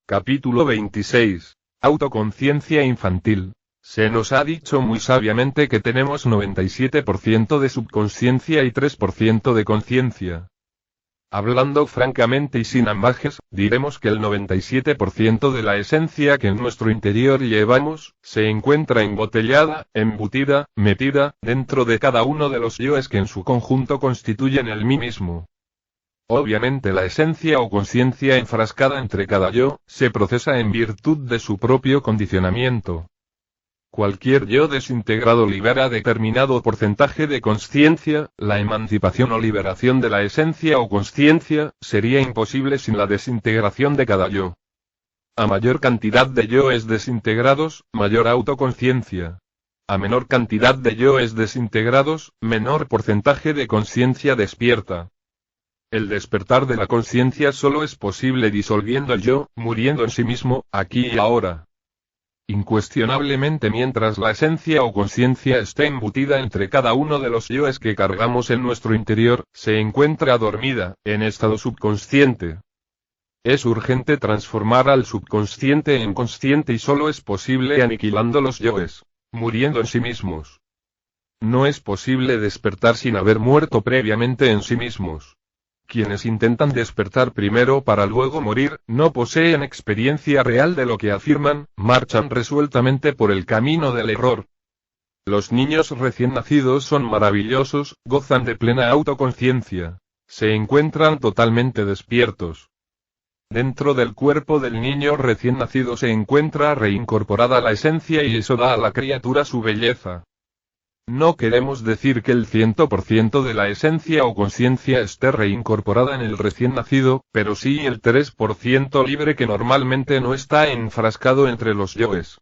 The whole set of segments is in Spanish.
Capítulo 26. Autoconciencia infantil. Se nos ha dicho muy sabiamente que tenemos 97% de subconsciencia y 3% de conciencia. Hablando francamente y sin ambajes, diremos que el 97% de la esencia que en nuestro interior llevamos, se encuentra embotellada, embutida, metida, dentro de cada uno de los yoes que en su conjunto constituyen el mí mismo. Obviamente la esencia o conciencia enfrascada entre cada yo, se procesa en virtud de su propio condicionamiento. Cualquier yo desintegrado libera determinado porcentaje de consciencia, la emancipación o liberación de la esencia o consciencia, sería imposible sin la desintegración de cada yo. A mayor cantidad de yoes desintegrados, mayor autoconciencia. A menor cantidad de yoes desintegrados, menor porcentaje de conciencia despierta. El despertar de la conciencia solo es posible disolviendo el yo, muriendo en sí mismo, aquí y ahora. Incuestionablemente mientras la esencia o conciencia esté embutida entre cada uno de los yoes que cargamos en nuestro interior, se encuentra dormida, en estado subconsciente. Es urgente transformar al subconsciente en consciente y solo es posible aniquilando los yoes, muriendo en sí mismos. No es posible despertar sin haber muerto previamente en sí mismos. Quienes intentan despertar primero para luego morir, no poseen experiencia real de lo que afirman, marchan resueltamente por el camino del error. Los niños recién nacidos son maravillosos, gozan de plena autoconciencia. Se encuentran totalmente despiertos. Dentro del cuerpo del niño recién nacido se encuentra reincorporada la esencia y eso da a la criatura su belleza. No queremos decir que el 100% de la esencia o conciencia esté reincorporada en el recién nacido, pero sí el 3% libre que normalmente no está enfrascado entre los yoes.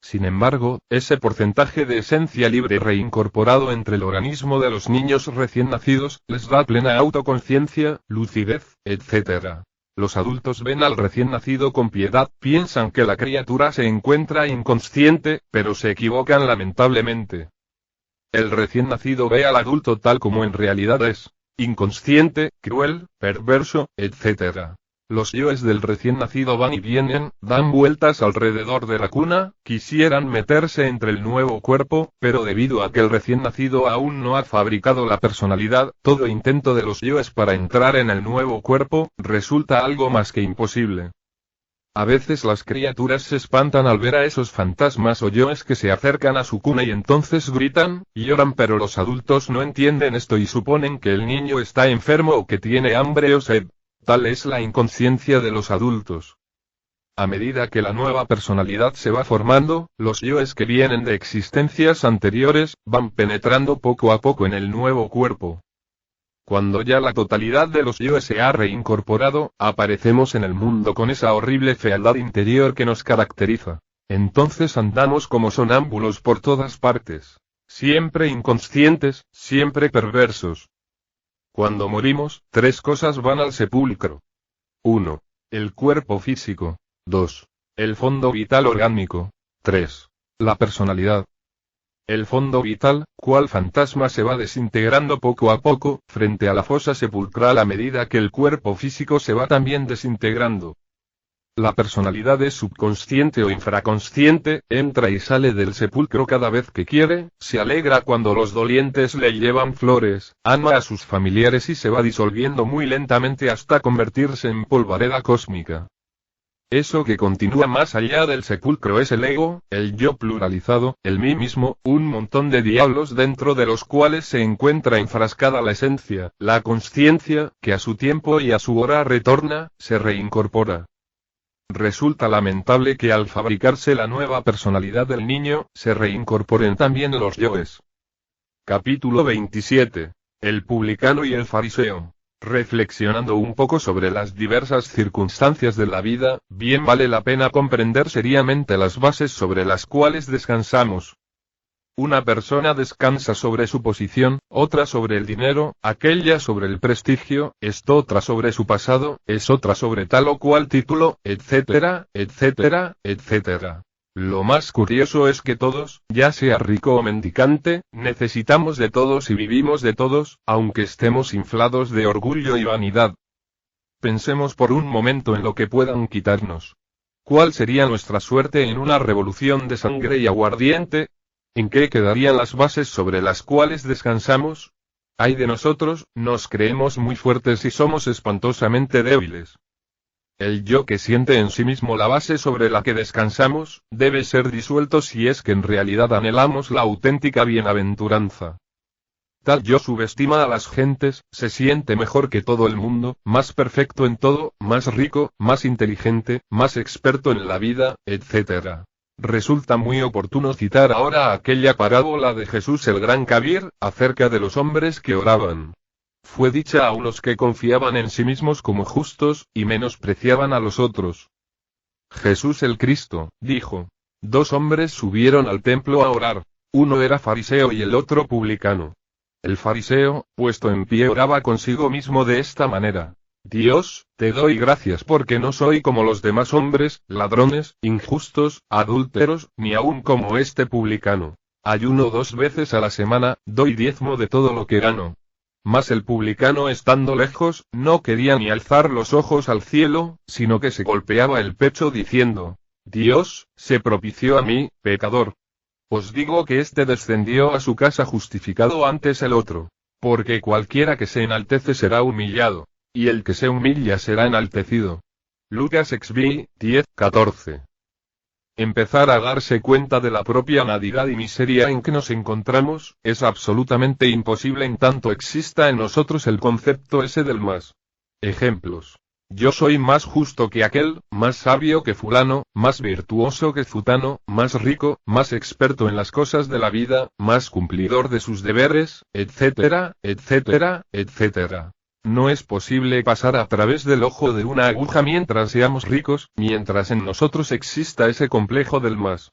Sin embargo, ese porcentaje de esencia libre reincorporado entre el organismo de los niños recién nacidos, les da plena autoconciencia, lucidez, etc. Los adultos ven al recién nacido con piedad, piensan que la criatura se encuentra inconsciente, pero se equivocan lamentablemente. El recién nacido ve al adulto tal como en realidad es, inconsciente, cruel, perverso, etc. Los yoes del recién nacido van y vienen, dan vueltas alrededor de la cuna, quisieran meterse entre el nuevo cuerpo, pero debido a que el recién nacido aún no ha fabricado la personalidad, todo intento de los yoes para entrar en el nuevo cuerpo, resulta algo más que imposible. A veces las criaturas se espantan al ver a esos fantasmas o yoes que se acercan a su cuna y entonces gritan, lloran, pero los adultos no entienden esto y suponen que el niño está enfermo o que tiene hambre o sed. Tal es la inconsciencia de los adultos. A medida que la nueva personalidad se va formando, los yoes que vienen de existencias anteriores, van penetrando poco a poco en el nuevo cuerpo. Cuando ya la totalidad de los yoes se ha reincorporado, aparecemos en el mundo con esa horrible fealdad interior que nos caracteriza. Entonces andamos como sonámbulos por todas partes. Siempre inconscientes, siempre perversos. Cuando morimos, tres cosas van al sepulcro. 1. El cuerpo físico. 2. El fondo vital orgánico. 3. La personalidad. El fondo vital, cual fantasma se va desintegrando poco a poco, frente a la fosa sepulcral a medida que el cuerpo físico se va también desintegrando. La personalidad es subconsciente o infraconsciente, entra y sale del sepulcro cada vez que quiere, se alegra cuando los dolientes le llevan flores, ama a sus familiares y se va disolviendo muy lentamente hasta convertirse en polvareda cósmica. Eso que continúa más allá del sepulcro es el ego, el yo pluralizado, el mí mismo, un montón de diablos dentro de los cuales se encuentra enfrascada la esencia, la consciencia, que a su tiempo y a su hora retorna, se reincorpora. Resulta lamentable que al fabricarse la nueva personalidad del niño, se reincorporen también los yoes. Capítulo 27. El publicano y el fariseo. Reflexionando un poco sobre las diversas circunstancias de la vida, bien vale la pena comprender seriamente las bases sobre las cuales descansamos. Una persona descansa sobre su posición, otra sobre el dinero, aquella sobre el prestigio, esto otra sobre su pasado, es otra sobre tal o cual título, etcétera, etcétera, etcétera. Lo más curioso es que todos, ya sea rico o mendicante, necesitamos de todos y vivimos de todos, aunque estemos inflados de orgullo y vanidad. Pensemos por un momento en lo que puedan quitarnos. ¿Cuál sería nuestra suerte en una revolución de sangre y aguardiente? ¿En qué quedarían las bases sobre las cuales descansamos? Ay de nosotros, nos creemos muy fuertes y somos espantosamente débiles. El yo que siente en sí mismo la base sobre la que descansamos, debe ser disuelto si es que en realidad anhelamos la auténtica bienaventuranza. Tal yo subestima a las gentes, se siente mejor que todo el mundo, más perfecto en todo, más rico, más inteligente, más experto en la vida, etc. Resulta muy oportuno citar ahora aquella parábola de Jesús el Gran Kabir, acerca de los hombres que oraban. Fue dicha a unos que confiaban en sí mismos como justos, y menospreciaban a los otros. Jesús el Cristo, dijo: 2 hombres subieron al templo a orar. Uno era fariseo y el otro publicano. El fariseo, puesto en pie, oraba consigo mismo de esta manera: Dios, te doy gracias porque no soy como los demás hombres, ladrones, injustos, adúlteros, ni aun como este publicano. Ayuno 2 veces a la semana, doy diezmo de todo lo que gano. Mas el publicano, estando lejos, no quería ni alzar los ojos al cielo, sino que se golpeaba el pecho diciendo: Dios, sé propicio a mí, pecador. Os digo que éste descendió a su casa justificado antes el otro. Porque cualquiera que se enaltece será humillado, y el que se humilla será enaltecido. Lucas XV, 10-14. Empezar a darse cuenta de la propia nadidad y miseria en que nos encontramos, es absolutamente imposible en tanto exista en nosotros el concepto ese del más. Ejemplos. Yo soy más justo que aquel, más sabio que fulano, más virtuoso que zutano, más rico, más experto en las cosas de la vida, más cumplidor de sus deberes, etcétera, etcétera, etcétera. No es posible pasar a través del ojo de una aguja mientras seamos ricos, mientras en nosotros exista ese complejo del más.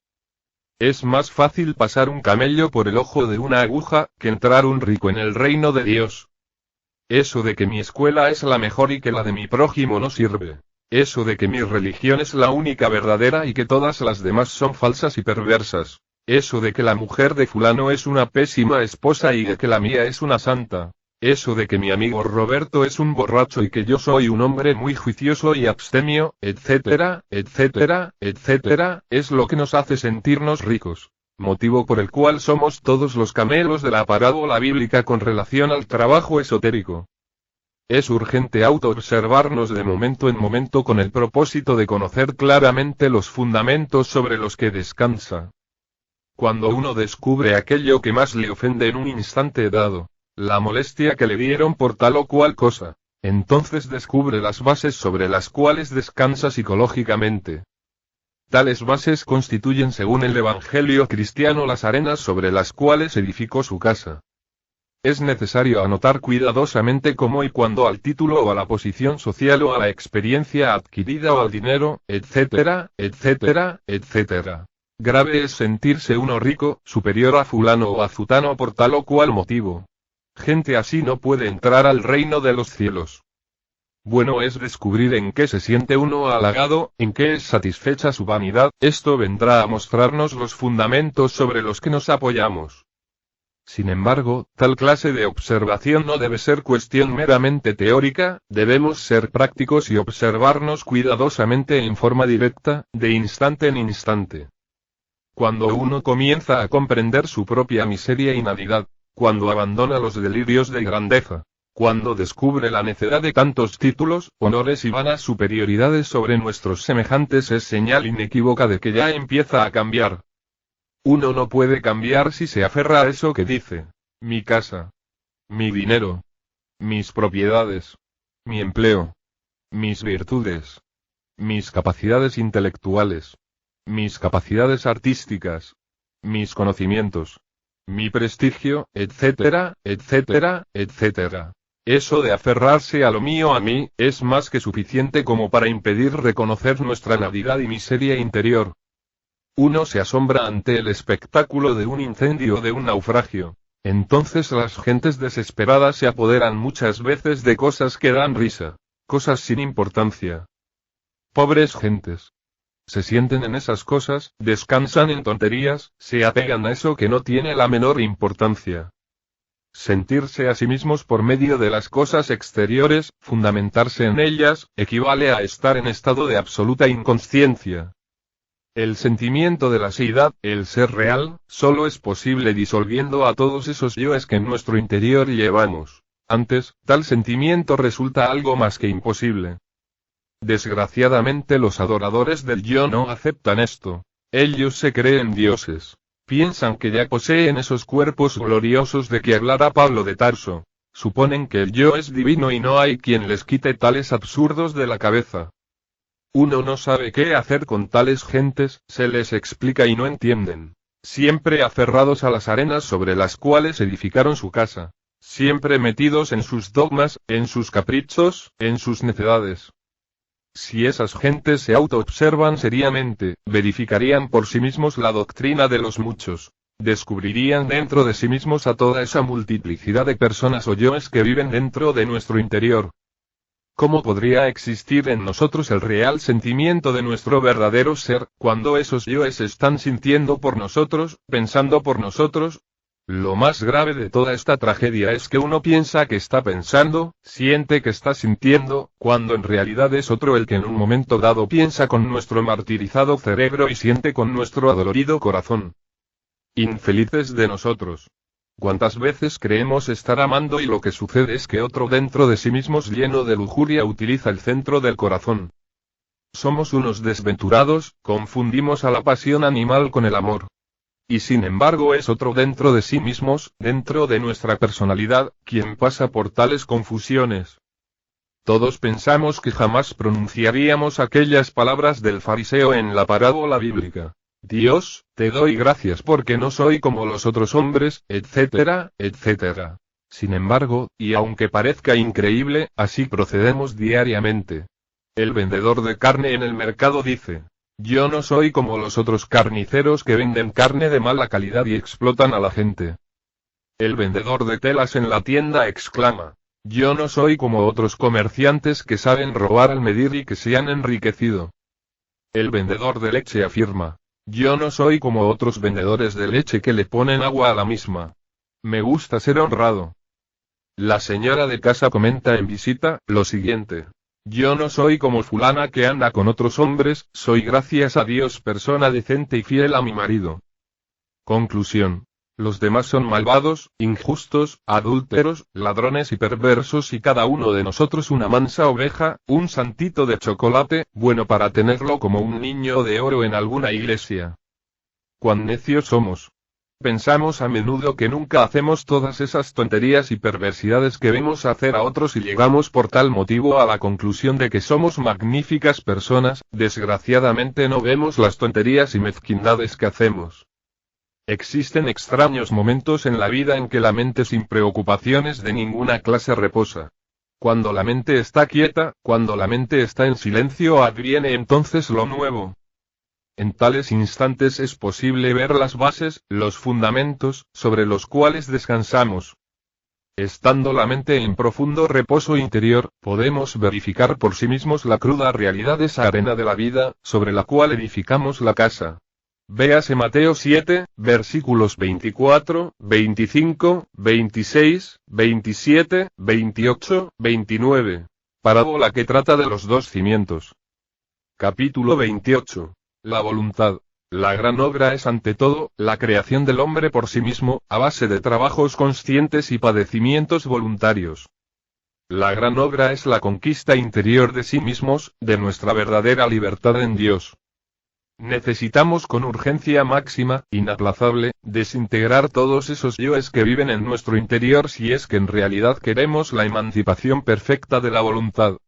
Es más fácil pasar un camello por el ojo de una aguja, que entrar un rico en el reino de Dios. Eso de que mi escuela es la mejor y que la de mi prójimo no sirve. Eso de que mi religión es la única verdadera y que todas las demás son falsas y perversas. Eso de que la mujer de fulano es una pésima esposa y de que la mía es una santa. Eso de que mi amigo Roberto es un borracho y que yo soy un hombre muy juicioso y abstemio, etcétera, etcétera, etcétera, es lo que nos hace sentirnos ricos. Motivo por el cual somos todos los camelos de la parábola bíblica con relación al trabajo esotérico. Es urgente autoobservarnos de momento en momento con el propósito de conocer claramente los fundamentos sobre los que descansa. Cuando uno descubre aquello que más le ofende en un instante dado, la molestia que le dieron por tal o cual cosa, entonces descubre las bases sobre las cuales descansa psicológicamente. Tales bases constituyen, según el Evangelio cristiano, las arenas sobre las cuales edificó su casa. Es necesario anotar cuidadosamente cómo y cuándo al título o a la posición social o a la experiencia adquirida o al dinero, etcétera, etcétera, etcétera. Grave es sentirse uno rico, superior a fulano o a zutano por tal o cual motivo. Gente así no puede entrar al reino de los cielos. Bueno es descubrir en qué se siente uno halagado, en qué es satisfecha su vanidad, esto vendrá a mostrarnos los fundamentos sobre los que nos apoyamos. Sin embargo, tal clase de observación no debe ser cuestión meramente teórica, debemos ser prácticos y observarnos cuidadosamente en forma directa, de instante en instante. Cuando uno comienza a comprender su propia miseria y nadidad, cuando abandona los delirios de grandeza, cuando descubre la necedad de tantos títulos, honores y vanas superioridades sobre nuestros semejantes, es señal inequívoca de que ya empieza a cambiar. Uno no puede cambiar si se aferra a eso que dice: mi casa, mi dinero, mis propiedades, mi empleo, mis virtudes, mis capacidades intelectuales, mis capacidades artísticas, mis conocimientos, mi prestigio, etcétera, etcétera, etcétera. Eso de aferrarse a lo mío a mí, es más que suficiente como para impedir reconocer nuestra nadidad y miseria interior. Uno se asombra ante el espectáculo de un incendio o de un naufragio. Entonces las gentes desesperadas se apoderan muchas veces de cosas que dan risa, cosas sin importancia. Pobres gentes. Se sienten en esas cosas, descansan en tonterías, se apegan a eso que no tiene la menor importancia. Sentirse a sí mismos por medio de las cosas exteriores, fundamentarse en ellas, equivale a estar en estado de absoluta inconsciencia. El sentimiento de la seidad, el ser real, solo es posible disolviendo a todos esos yoes que en nuestro interior llevamos. Antes, tal sentimiento resulta algo más que imposible. Desgraciadamente los adoradores del yo no aceptan esto. Ellos se creen dioses. Piensan que ya poseen esos cuerpos gloriosos de que hablara Pablo de Tarso. Suponen que el yo es divino y no hay quien les quite tales absurdos de la cabeza. Uno no sabe qué hacer con tales gentes, se les explica y no entienden. Siempre aferrados a las arenas sobre las cuales edificaron su casa. Siempre metidos en sus dogmas, en sus caprichos, en sus necedades. Si esas gentes se autoobservan seriamente, verificarían por sí mismos la doctrina de los muchos. Descubrirían dentro de sí mismos a toda esa multiplicidad de personas o yoes que viven dentro de nuestro interior. ¿Cómo podría existir en nosotros el real sentimiento de nuestro verdadero ser, cuando esos yoes están sintiendo por nosotros, pensando por nosotros? Lo más grave de toda esta tragedia es que uno piensa que está pensando, siente que está sintiendo, cuando en realidad es otro el que en un momento dado piensa con nuestro martirizado cerebro y siente con nuestro adolorido corazón. Infelices de nosotros. ¿Cuántas veces creemos estar amando y lo que sucede es que otro dentro de sí mismos lleno de lujuria utiliza el centro del corazón? Somos unos desventurados, confundimos a la pasión animal con el amor. Y sin embargo es otro dentro de sí mismos, dentro de nuestra personalidad, quien pasa por tales confusiones. Todos pensamos que jamás pronunciaríamos aquellas palabras del fariseo en la parábola bíblica. Dios, te doy gracias porque no soy como los otros hombres, etcétera, etcétera. Sin embargo, y aunque parezca increíble, así procedemos diariamente. El vendedor de carne en el mercado dice: yo no soy como los otros carniceros que venden carne de mala calidad y explotan a la gente. El vendedor de telas en la tienda exclama: yo no soy como otros comerciantes que saben robar al medir y que se han enriquecido. El vendedor de leche afirma: yo no soy como otros vendedores de leche que le ponen agua a la misma. Me gusta ser honrado. La señora de casa comenta en visita lo siguiente: yo no soy como fulana que anda con otros hombres, soy gracias a Dios persona decente y fiel a mi marido. Conclusión. Los demás son malvados, injustos, adúlteros, ladrones y perversos y cada uno de nosotros una mansa oveja, un santito de chocolate, bueno para tenerlo como un niño de oro en alguna iglesia. ¡Cuán necios somos! Pensamos a menudo que nunca hacemos todas esas tonterías y perversidades que vemos hacer a otros y llegamos por tal motivo a la conclusión de que somos magníficas personas. Desgraciadamente no vemos las tonterías y mezquindades que hacemos. Existen extraños momentos en la vida en que la mente sin preocupaciones de ninguna clase reposa. Cuando la mente está quieta, cuando la mente está en silencio, adviene entonces lo nuevo. En tales instantes es posible ver las bases, los fundamentos, sobre los cuales descansamos. Estando la mente en profundo reposo interior, podemos verificar por sí mismos la cruda realidad de esa arena de la vida, sobre la cual edificamos la casa. Véase Mateo 7, versículos 24, 25, 26, 27, 28, 29. Parábola que trata de los dos cimientos. Capítulo 28. La voluntad. La gran obra es ante todo, la creación del hombre por sí mismo, a base de trabajos conscientes y padecimientos voluntarios. La gran obra es la conquista interior de sí mismos, de nuestra verdadera libertad en Dios. Necesitamos con urgencia máxima, inaplazable, desintegrar todos esos yoes que viven en nuestro interior si es que en realidad queremos la emancipación perfecta de la voluntad.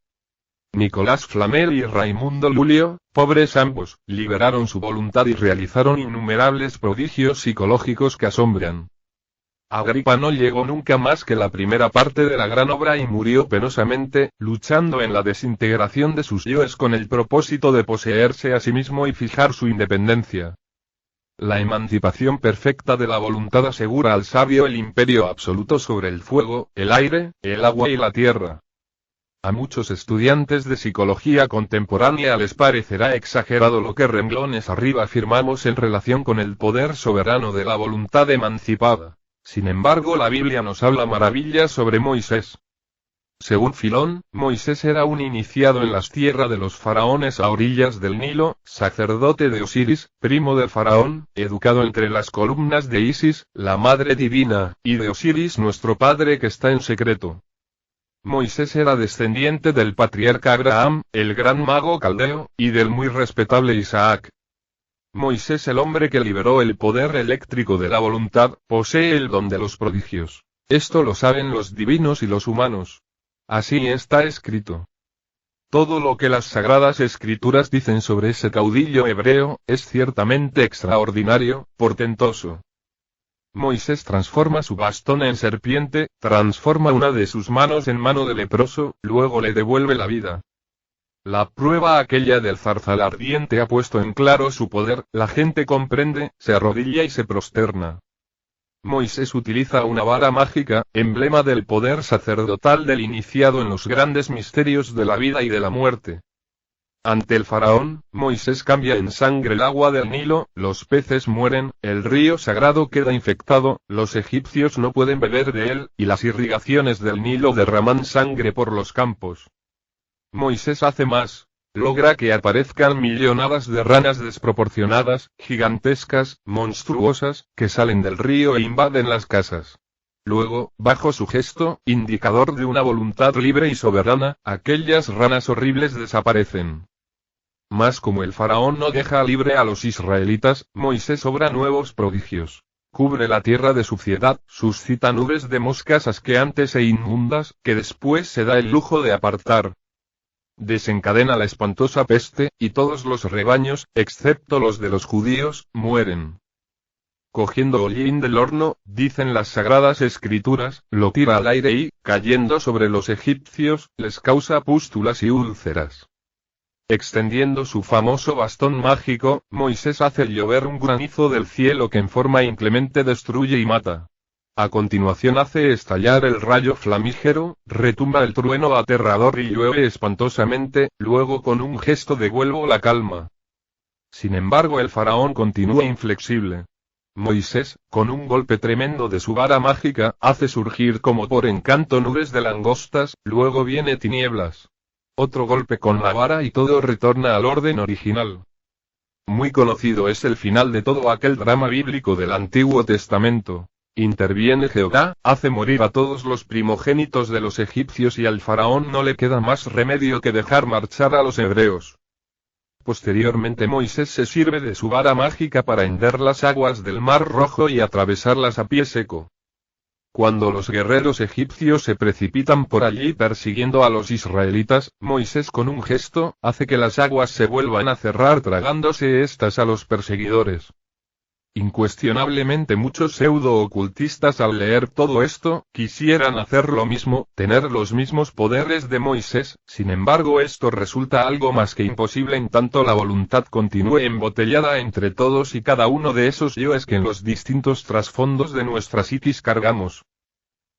Nicolás Flamel y Raimundo Lulio, pobres ambos, liberaron su voluntad y realizaron innumerables prodigios psicológicos que asombran. Agripa no llegó nunca más que la primera parte de la gran obra y murió penosamente, luchando en la desintegración de sus yoes con el propósito de poseerse a sí mismo y fijar su independencia. La emancipación perfecta de la voluntad asegura al sabio el imperio absoluto sobre el fuego, el aire, el agua y la tierra. A muchos estudiantes de psicología contemporánea les parecerá exagerado lo que renglones arriba afirmamos en relación con el poder soberano de la voluntad emancipada. Sin embargo, la Biblia nos habla maravillas sobre Moisés. Según Filón, Moisés era un iniciado en las tierras de los faraones a orillas del Nilo, sacerdote de Osiris, primo de Faraón, educado entre las columnas de Isis, la Madre Divina, y de Osiris nuestro Padre que está en secreto. Moisés era descendiente del patriarca Abraham, el gran mago caldeo, y del muy respetable Isaac. Moisés, el hombre que liberó el poder eléctrico de la voluntad, posee el don de los prodigios. Esto lo saben los divinos y los humanos. Así está escrito. Todo lo que las sagradas escrituras dicen sobre ese caudillo hebreo, es ciertamente extraordinario, portentoso. Moisés transforma su bastón en serpiente, transforma una de sus manos en mano de leproso, luego le devuelve la vida. La prueba aquella del zarzal ardiente ha puesto en claro su poder, la gente comprende, se arrodilla y se prosterna. Moisés utiliza una vara mágica, emblema del poder sacerdotal del iniciado en los grandes misterios de la vida y de la muerte. Ante el faraón, Moisés cambia en sangre el agua del Nilo, los peces mueren, el río sagrado queda infectado, los egipcios no pueden beber de él, y las irrigaciones del Nilo derraman sangre por los campos. Moisés hace más. Logra que aparezcan millonadas de ranas desproporcionadas, gigantescas, monstruosas, que salen del río e invaden las casas. Luego, bajo su gesto, indicador de una voluntad libre y soberana, aquellas ranas horribles desaparecen. Mas como el faraón no deja libre a los israelitas, Moisés obra nuevos prodigios. Cubre la tierra de suciedad, suscita nubes de moscas asqueantes e inmundas, que después se da el lujo de apartar. Desencadena la espantosa peste, y todos los rebaños, excepto los de los judíos, mueren. Cogiendo hollín del horno, dicen las sagradas escrituras, lo tira al aire y, cayendo sobre los egipcios, les causa pústulas y úlceras. Extendiendo su famoso bastón mágico, Moisés hace llover un granizo del cielo que en forma inclemente destruye y mata. A continuación hace estallar el rayo flamígero, retumba el trueno aterrador y llueve espantosamente, luego con un gesto devuelvo la calma. Sin embargo el faraón continúa inflexible. Moisés, con un golpe tremendo de su vara mágica, hace surgir como por encanto nubes de langostas, luego viene tinieblas. Otro golpe con la vara y todo retorna al orden original. Muy conocido es el final de todo aquel drama bíblico del Antiguo Testamento. Interviene Jehová, hace morir a todos los primogénitos de los egipcios y al faraón no le queda más remedio que dejar marchar a los hebreos. Posteriormente Moisés se sirve de su vara mágica para hender las aguas del Mar Rojo y atravesarlas a pie seco. Cuando los guerreros egipcios se precipitan por allí persiguiendo a los israelitas, Moisés con un gesto, hace que las aguas se vuelvan a cerrar tragándose estas a los perseguidores. Incuestionablemente muchos pseudo-ocultistas al leer todo esto, quisieran hacer lo mismo, tener los mismos poderes de Moisés, sin embargo esto resulta algo más que imposible en tanto la voluntad continúe embotellada entre todos y cada uno de esos yoes que en los distintos trasfondos de nuestra psiquis cargamos.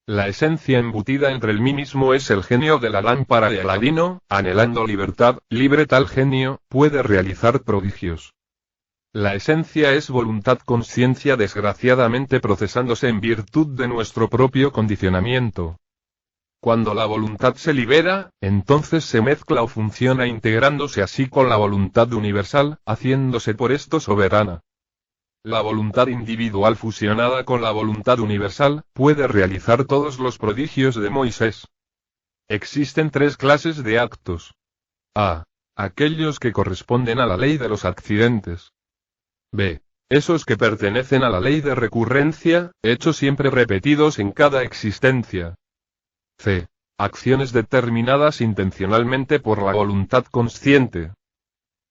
La esencia embutida entre el mí mismo es el genio de la lámpara de Aladino, anhelando libertad, libre tal genio, puede realizar prodigios. La esencia es voluntad-conciencia desgraciadamente procesándose en virtud de nuestro propio condicionamiento. Cuando la voluntad se libera, entonces se mezcla o funciona integrándose así con la voluntad universal, haciéndose por esto soberana. La voluntad individual fusionada con la voluntad universal, puede realizar todos los prodigios de Moisés. Existen tres clases de actos. A. Aquellos que corresponden a la ley de los accidentes. B. Esos que pertenecen a la ley de recurrencia, hechos siempre repetidos en cada existencia. C. Acciones determinadas intencionalmente por la voluntad consciente.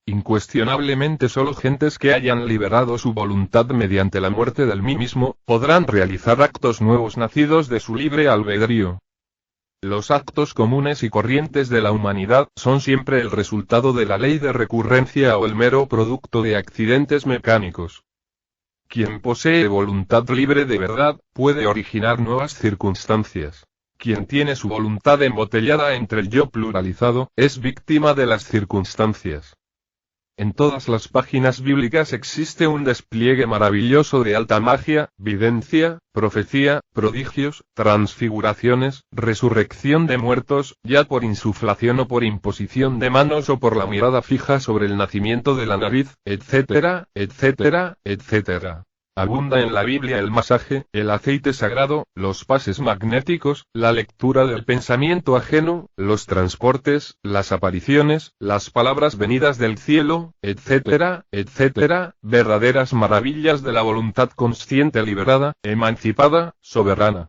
Incuestionablemente solo gentes que hayan liberado su voluntad mediante la muerte del mí mismo, podrán realizar actos nuevos nacidos de su libre albedrío. Los actos comunes y corrientes de la humanidad son siempre el resultado de la ley de recurrencia o el mero producto de accidentes mecánicos. Quien posee voluntad libre de verdad, puede originar nuevas circunstancias. Quien tiene su voluntad embotellada entre el yo pluralizado, es víctima de las circunstancias. En todas las páginas bíblicas existe un despliegue maravilloso de alta magia, videncia, profecía, prodigios, transfiguraciones, resurrección de muertos, ya por insuflación o por imposición de manos o por la mirada fija sobre el nacimiento de la nariz, etcétera, etcétera, etcétera. Abunda en la Biblia el masaje, el aceite sagrado, los pases magnéticos, la lectura del pensamiento ajeno, los transportes, las apariciones, las palabras venidas del cielo, etcétera, etcétera, verdaderas maravillas de la voluntad consciente liberada, emancipada, soberana.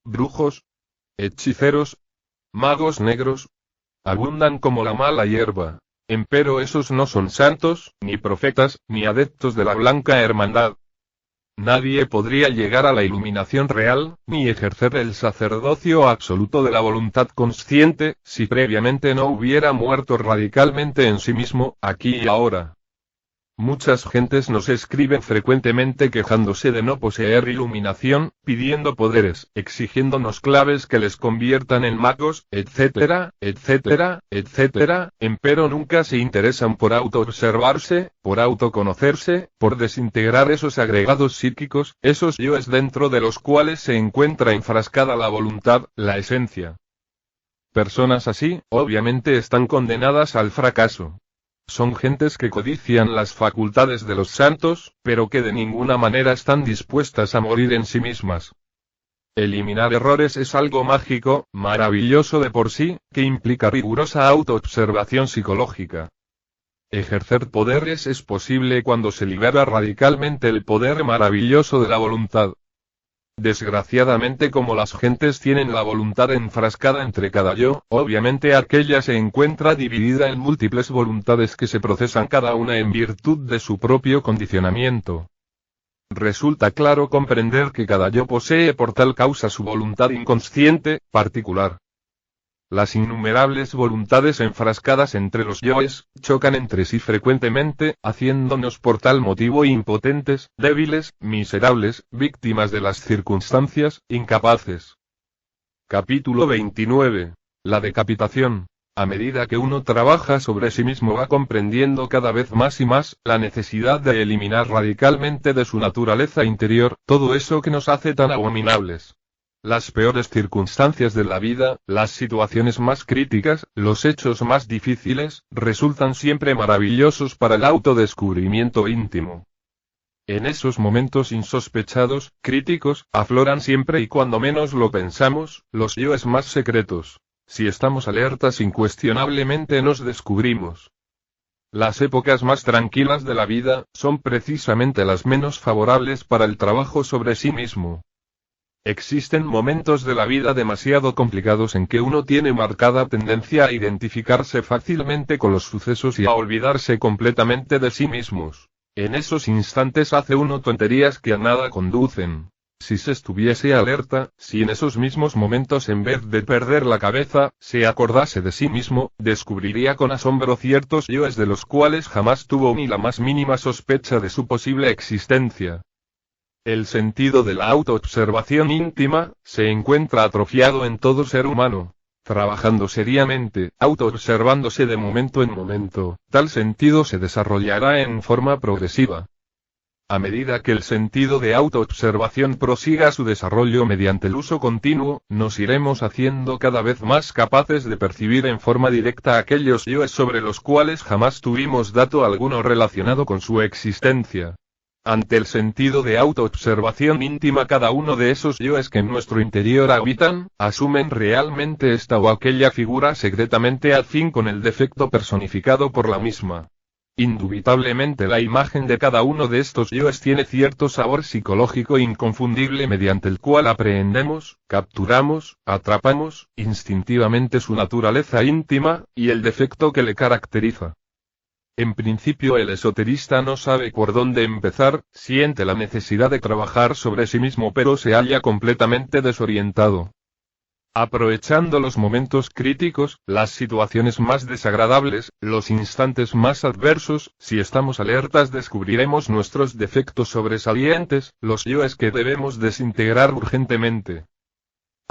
Brujos, hechiceros, magos negros, abundan como la mala hierba. Empero esos no son santos, ni profetas, ni adeptos de la blanca hermandad. Nadie podría llegar a la iluminación real, ni ejercer el sacerdocio absoluto de la voluntad consciente, si previamente no hubiera muerto radicalmente en sí mismo, aquí y ahora. Muchas gentes nos escriben frecuentemente quejándose de no poseer iluminación, pidiendo poderes, exigiéndonos claves que les conviertan en magos, etcétera, etcétera, etcétera, empero nunca se interesan por autoobservarse, por autoconocerse, por desintegrar esos agregados psíquicos, esos yoes dentro de los cuales se encuentra enfrascada la voluntad, la esencia. Personas así, obviamente están condenadas al fracaso. Son gentes que codician las facultades de los santos, pero que de ninguna manera están dispuestas a morir en sí mismas. Eliminar errores es algo mágico, maravilloso de por sí, que implica rigurosa autoobservación psicológica. Ejercer poderes es posible cuando se libera radicalmente el poder maravilloso de la voluntad. Desgraciadamente, como las gentes tienen la voluntad enfrascada entre cada yo, obviamente aquella se encuentra dividida en múltiples voluntades que se procesan cada una en virtud de su propio condicionamiento. Resulta claro comprender que cada yo posee por tal causa su voluntad inconsciente, particular. Las innumerables voluntades enfrascadas entre los yoes, chocan entre sí frecuentemente, haciéndonos por tal motivo impotentes, débiles, miserables, víctimas de las circunstancias, incapaces. Capítulo 29. La decapitación. A medida que uno trabaja sobre sí mismo va comprendiendo cada vez más y más, la necesidad de eliminar radicalmente de su naturaleza interior, todo eso que nos hace tan abominables. Las peores circunstancias de la vida, las situaciones más críticas, los hechos más difíciles, resultan siempre maravillosos para el autodescubrimiento íntimo. En esos momentos insospechados, críticos, afloran siempre y cuando menos lo pensamos, los yoes más secretos. Si estamos alertas, incuestionablemente nos descubrimos. Las épocas más tranquilas de la vida, son precisamente las menos favorables para el trabajo sobre sí mismo. Existen momentos de la vida demasiado complicados en que uno tiene marcada tendencia a identificarse fácilmente con los sucesos y a olvidarse completamente de sí mismos. En esos instantes hace uno tonterías que a nada conducen. Si se estuviese alerta, si en esos mismos momentos en vez de perder la cabeza, se acordase de sí mismo, descubriría con asombro ciertos yoes de los cuales jamás tuvo ni la más mínima sospecha de su posible existencia. El sentido de la autoobservación íntima, se encuentra atrofiado en todo ser humano. Trabajando seriamente, autoobservándose de momento en momento, tal sentido se desarrollará en forma progresiva. A medida que el sentido de autoobservación prosiga su desarrollo mediante el uso continuo, nos iremos haciendo cada vez más capaces de percibir en forma directa aquellos yoes sobre los cuales jamás tuvimos dato alguno relacionado con su existencia. Ante el sentido de autoobservación íntima, cada uno de esos yoes que en nuestro interior habitan, asumen realmente esta o aquella figura secretamente afín con el defecto personificado por la misma. Indubitablemente la imagen de cada uno de estos yoes tiene cierto sabor psicológico inconfundible mediante el cual aprehendemos, capturamos, atrapamos, instintivamente su naturaleza íntima, y el defecto que le caracteriza. En principio el esoterista no sabe por dónde empezar, siente la necesidad de trabajar sobre sí mismo pero se halla completamente desorientado. Aprovechando los momentos críticos, las situaciones más desagradables, los instantes más adversos, si estamos alertas descubriremos nuestros defectos sobresalientes, los yoes que debemos desintegrar urgentemente.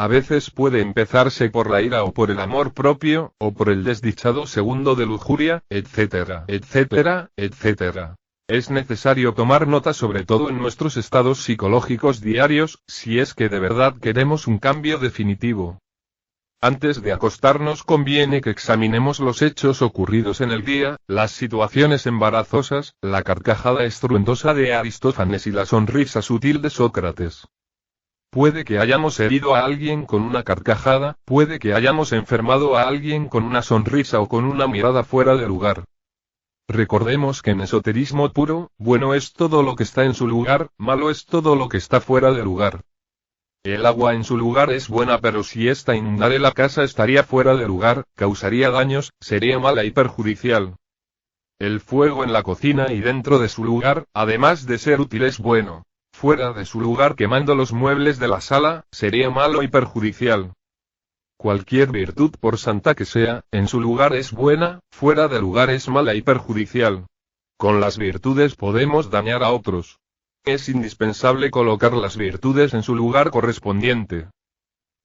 A veces puede empezarse por la ira o por el amor propio, o por el desdichado segundo de lujuria, etcétera, etcétera, etcétera. Es necesario tomar nota sobre todo en nuestros estados psicológicos diarios, si es que de verdad queremos un cambio definitivo. Antes de acostarnos conviene que examinemos los hechos ocurridos en el día, las situaciones embarazosas, la carcajada estruendosa de Aristófanes y la sonrisa sutil de Sócrates. Puede que hayamos herido a alguien con una carcajada, puede que hayamos enfermado a alguien con una sonrisa o con una mirada fuera de lugar. Recordemos que en esoterismo puro, bueno es todo lo que está en su lugar, malo es todo lo que está fuera de lugar. El agua en su lugar es buena, pero si ésta inundara la casa estaría fuera de lugar, causaría daños, sería mala y perjudicial. El fuego en la cocina y dentro de su lugar, además de ser útil, es bueno. Fuera de su lugar quemando los muebles de la sala, sería malo y perjudicial. Cualquier virtud, por santa que sea, en su lugar es buena, fuera de lugar es mala y perjudicial. Con las virtudes podemos dañar a otros. Es indispensable colocar las virtudes en su lugar correspondiente.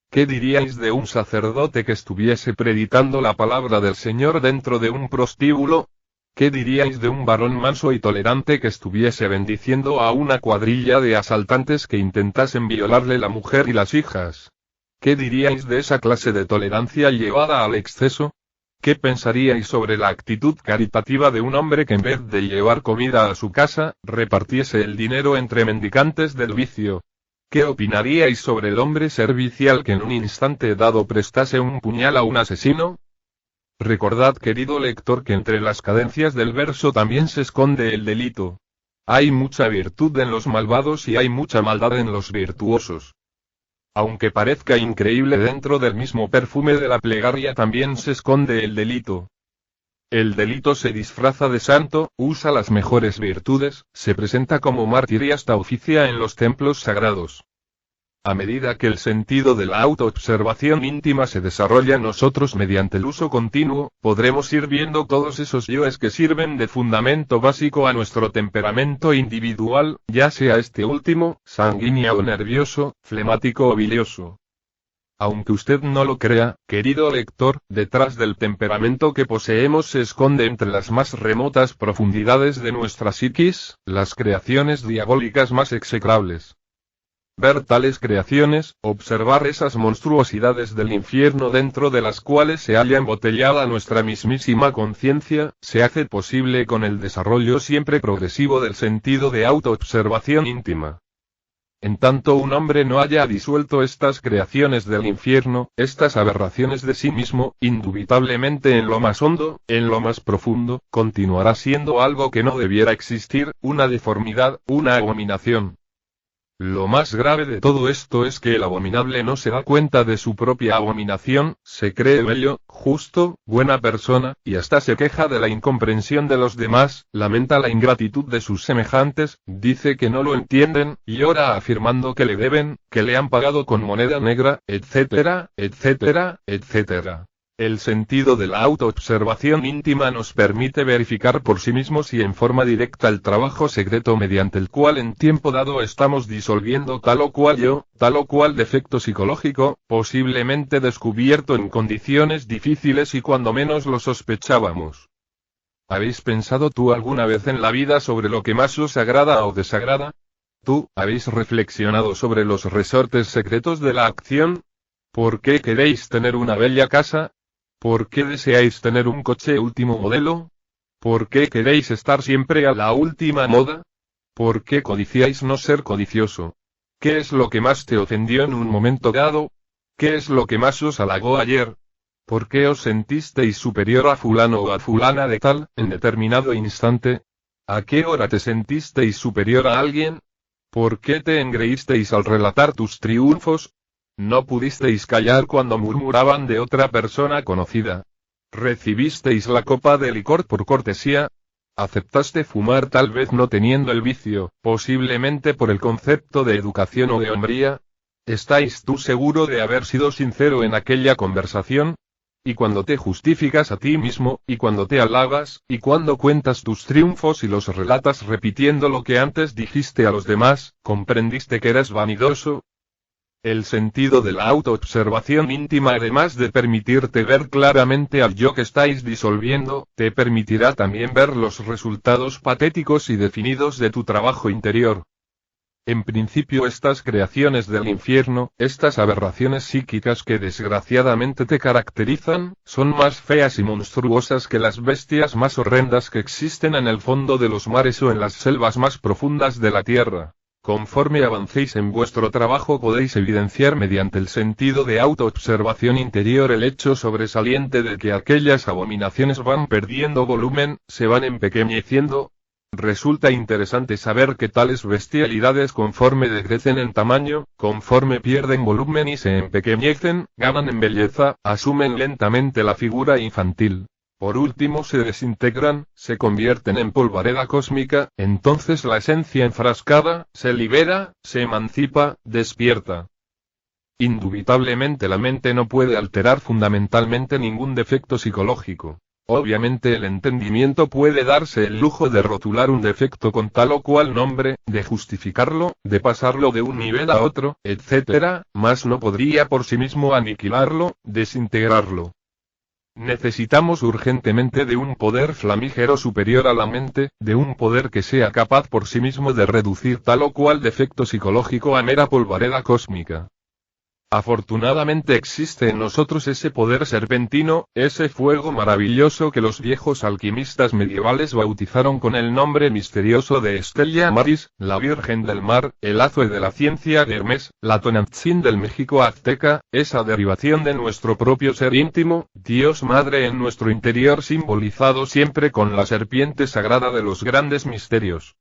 ¿Qué diríais de un sacerdote que estuviese predicando la palabra del Señor dentro de un prostíbulo? ¿Qué diríais de un varón manso y tolerante que estuviese bendiciendo a una cuadrilla de asaltantes que intentasen violarle la mujer y las hijas? ¿Qué diríais de esa clase de tolerancia llevada al exceso? ¿Qué pensaríais sobre la actitud caritativa de un hombre que en vez de llevar comida a su casa, repartiese el dinero entre mendicantes del vicio? ¿Qué opinaríais sobre el hombre servicial que en un instante dado prestase un puñal a un asesino? Recordad, querido lector, que entre las cadencias del verso también se esconde el delito. Hay mucha virtud en los malvados y hay mucha maldad en los virtuosos. Aunque parezca increíble, dentro del mismo perfume de la plegaria también se esconde el delito. El delito se disfraza de santo, usa las mejores virtudes, se presenta como mártir y hasta oficia en los templos sagrados. A medida que el sentido de la autoobservación íntima se desarrolla en nosotros mediante el uso continuo, podremos ir viendo todos esos yoes que sirven de fundamento básico a nuestro temperamento individual, ya sea este último, sanguíneo o nervioso, flemático o bilioso. Aunque usted no lo crea, querido lector, detrás del temperamento que poseemos se esconde entre las más remotas profundidades de nuestra psiquis, las creaciones diabólicas más execrables. Ver tales creaciones, observar esas monstruosidades del infierno dentro de las cuales se halla embotellada nuestra mismísima conciencia, se hace posible con el desarrollo siempre progresivo del sentido de autoobservación íntima. En tanto un hombre no haya disuelto estas creaciones del infierno, estas aberraciones de sí mismo, indubitablemente en lo más hondo, en lo más profundo, continuará siendo algo que no debiera existir, una deformidad, una abominación. Lo más grave de todo esto es que el abominable no se da cuenta de su propia abominación, se cree bello, justo, buena persona, y hasta se queja de la incomprensión de los demás, lamenta la ingratitud de sus semejantes, dice que no lo entienden, y ora afirmando que le deben, que le han pagado con moneda negra, etcétera, etcétera, etcétera. El sentido de la autoobservación íntima nos permite verificar por sí mismos y en forma directa el trabajo secreto mediante el cual en tiempo dado estamos disolviendo tal o cual yo, tal o cual defecto psicológico, posiblemente descubierto en condiciones difíciles y cuando menos lo sospechábamos. ¿Habéis pensado tú alguna vez en la vida sobre lo que más os agrada o desagrada? ¿Tú, habéis reflexionado sobre los resortes secretos de la acción? ¿Por qué queréis tener una bella casa? ¿Por qué deseáis tener un coche último modelo? ¿Por qué queréis estar siempre a la última moda? ¿Por qué codiciáis no ser codicioso? ¿Qué es lo que más te ofendió en un momento dado? ¿Qué es lo que más os halagó ayer? ¿Por qué os sentisteis superior a fulano o a fulana de tal, en determinado instante? ¿A qué hora te sentisteis superior a alguien? ¿Por qué te engreísteis al relatar tus triunfos? ¿No pudisteis callar cuando murmuraban de otra persona conocida? ¿Recibisteis la copa de licor por cortesía? ¿Aceptaste fumar tal vez no teniendo el vicio, posiblemente por el concepto de educación o de hombría? ¿Estáis tú seguro de haber sido sincero en aquella conversación? Y cuando te justificas a ti mismo, y cuando te halagas, y cuando cuentas tus triunfos y los relatas repitiendo lo que antes dijiste a los demás, ¿comprendiste que eres vanidoso? El sentido de la autoobservación íntima, además de permitirte ver claramente al yo que estáis disolviendo, te permitirá también ver los resultados patéticos y definidos de tu trabajo interior. En principio, estas creaciones del infierno, estas aberraciones psíquicas que desgraciadamente te caracterizan, son más feas y monstruosas que las bestias más horrendas que existen en el fondo de los mares o en las selvas más profundas de la tierra. Conforme avancéis en vuestro trabajo podéis evidenciar mediante el sentido de autoobservación interior el hecho sobresaliente de que aquellas abominaciones van perdiendo volumen, se van empequeñeciendo. Resulta interesante saber que tales bestialidades, conforme decrecen en tamaño, conforme pierden volumen y se empequeñecen, ganan en belleza, asumen lentamente la figura infantil. Por último se desintegran, se convierten en polvareda cósmica, entonces la esencia enfrascada, se libera, se emancipa, despierta. Indubitablemente la mente no puede alterar fundamentalmente ningún defecto psicológico. Obviamente el entendimiento puede darse el lujo de rotular un defecto con tal o cual nombre, de justificarlo, de pasarlo de un nivel a otro, etc., mas no podría por sí mismo aniquilarlo, desintegrarlo. Necesitamos urgentemente de un poder flamígero superior a la mente, de un poder que sea capaz por sí mismo de reducir tal o cual defecto psicológico a mera polvareda cósmica. Afortunadamente existe en nosotros ese poder serpentino, ese fuego maravilloso que los viejos alquimistas medievales bautizaron con el nombre misterioso de Stella Maris, la Virgen del Mar, el Azue de la ciencia de Hermes, la Tonantzin del México azteca, esa derivación de nuestro propio ser íntimo, Dios Madre en nuestro interior simbolizado siempre con la serpiente sagrada de los grandes misterios.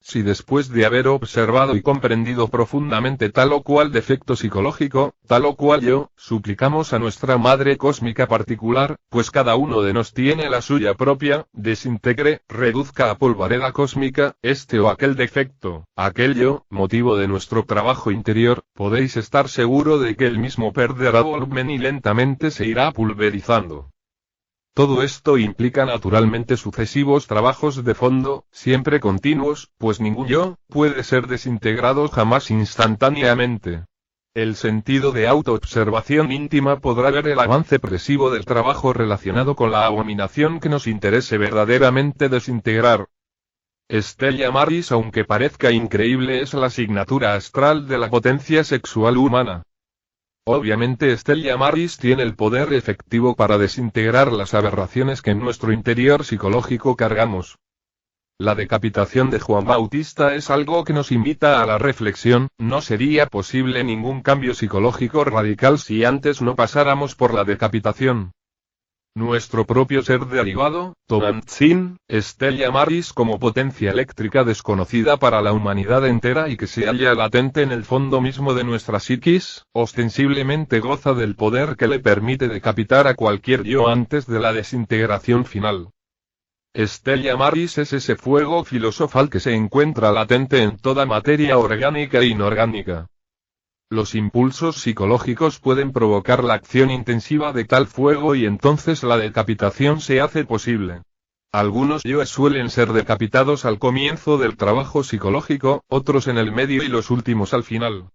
Si después de haber observado y comprendido profundamente tal o cual defecto psicológico, tal o cual yo, suplicamos a nuestra Madre Cósmica particular, pues cada uno de nos tiene la suya propia, desintegre, reduzca a polvareda cósmica, este o aquel defecto, aquel yo, motivo de nuestro trabajo interior, podéis estar seguro de que el mismo perderá volumen y lentamente se irá pulverizando. Todo esto implica naturalmente sucesivos trabajos de fondo, siempre continuos, pues ningún yo puede ser desintegrado jamás instantáneamente. El sentido de autoobservación íntima podrá ver el avance progresivo del trabajo relacionado con la abominación que nos interese verdaderamente desintegrar. Stella Maris, aunque parezca increíble, es la asignatura astral de la potencia sexual humana. Obviamente Stella Maris tiene el poder efectivo para desintegrar las aberraciones que en nuestro interior psicológico cargamos. La decapitación de Juan Bautista es algo que nos invita a la reflexión, no sería posible ningún cambio psicológico radical si antes no pasáramos por la decapitación. Nuestro propio ser derivado, Tonantzin, Stella Maris como potencia eléctrica desconocida para la humanidad entera y que se halla latente en el fondo mismo de nuestra psiquis, ostensiblemente goza del poder que le permite decapitar a cualquier yo antes de la desintegración final. Stella Maris es ese fuego filosofal que se encuentra latente en toda materia orgánica e inorgánica. Los impulsos psicológicos pueden provocar la acción intensiva de tal fuego y entonces la decapitación se hace posible. Algunos yoes suelen ser decapitados al comienzo del trabajo psicológico, otros en el medio y los últimos al final.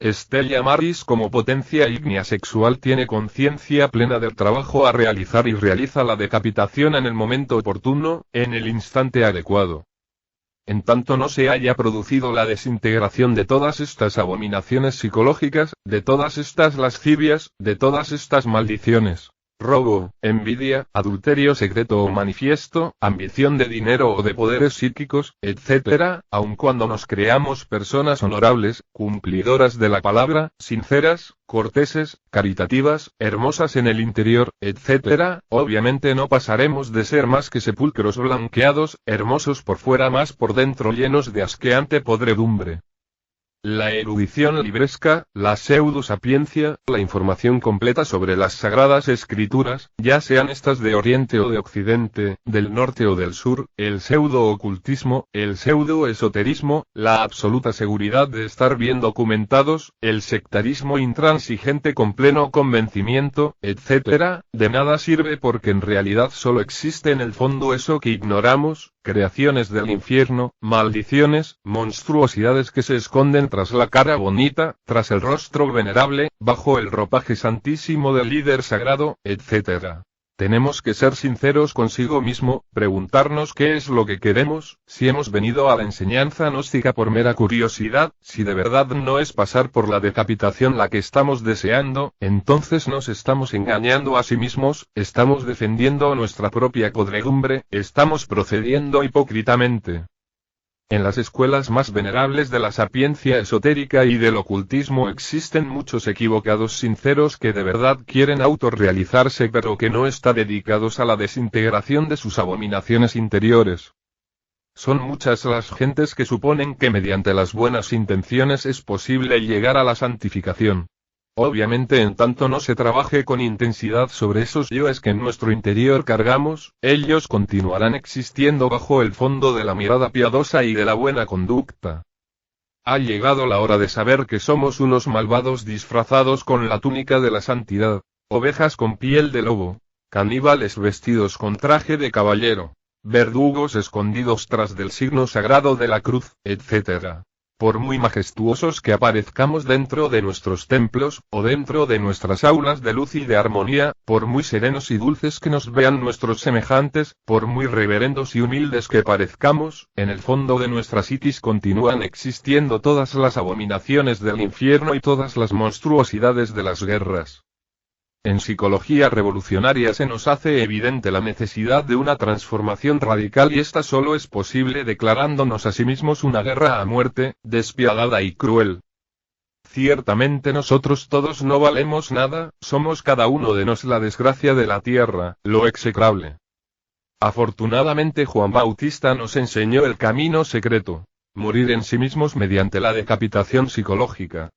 Stella Maris como potencia ígnea sexual tiene conciencia plena del trabajo a realizar y realiza la decapitación en el momento oportuno, en el instante adecuado. En tanto no se haya producido la desintegración de todas estas abominaciones psicológicas, de todas estas lascivias, de todas estas maldiciones, robo, envidia, adulterio secreto o manifiesto, ambición de dinero o de poderes psíquicos, etc., aun cuando nos creamos personas honorables, cumplidoras de la palabra, sinceras, corteses, caritativas, hermosas en el interior, etc., obviamente no pasaremos de ser más que sepulcros blanqueados, hermosos por fuera más por dentro llenos de asqueante podredumbre. La erudición libresca, la pseudosapiencia, la información completa sobre las sagradas escrituras, ya sean estas de Oriente o de Occidente, del Norte o del Sur, el pseudo-ocultismo, el pseudo-esoterismo, la absoluta seguridad de estar bien documentados, el sectarismo intransigente con pleno convencimiento, etc., de nada sirve porque en realidad solo existe en el fondo eso que ignoramos, creaciones del infierno, maldiciones, monstruosidades que se esconden esconden tras la cara bonita, tras el rostro venerable, bajo el ropaje santísimo del líder sagrado, etc. Tenemos que ser sinceros consigo mismo, preguntarnos qué es lo que queremos, si hemos venido a la enseñanza gnóstica por mera curiosidad, si de verdad no es pasar por la decapitación la que estamos deseando, entonces nos estamos engañando a sí mismos, estamos defendiendo nuestra propia podredumbre, estamos procediendo hipócritamente. En las escuelas más venerables de la sapiencia esotérica y del ocultismo existen muchos equivocados sinceros que de verdad quieren autorrealizarse pero que no están dedicados a la desintegración de sus abominaciones interiores. Son muchas las gentes que suponen que mediante las buenas intenciones es posible llegar a la santificación. Obviamente en tanto no se trabaje con intensidad sobre esos yoes que en nuestro interior cargamos, ellos continuarán existiendo bajo el fondo de la mirada piadosa y de la buena conducta. Ha llegado la hora de saber que somos unos malvados disfrazados con la túnica de la santidad, ovejas con piel de lobo, caníbales vestidos con traje de caballero, verdugos escondidos tras del signo sagrado de la cruz, etc. Por muy majestuosos que aparezcamos dentro de nuestros templos, o dentro de nuestras aulas de luz y de armonía, por muy serenos y dulces que nos vean nuestros semejantes, por muy reverendos y humildes que parezcamos, en el fondo de nuestra psiquis continúan existiendo todas las abominaciones del infierno y todas las monstruosidades de las guerras. En psicología revolucionaria se nos hace evidente la necesidad de una transformación radical y esta solo es posible declarándonos a sí mismos una guerra a muerte, despiadada y cruel. Ciertamente nosotros todos no valemos nada, somos cada uno de nos la desgracia de la tierra, lo execrable. Afortunadamente Juan Bautista nos enseñó el camino secreto, morir en sí mismos mediante la decapitación psicológica.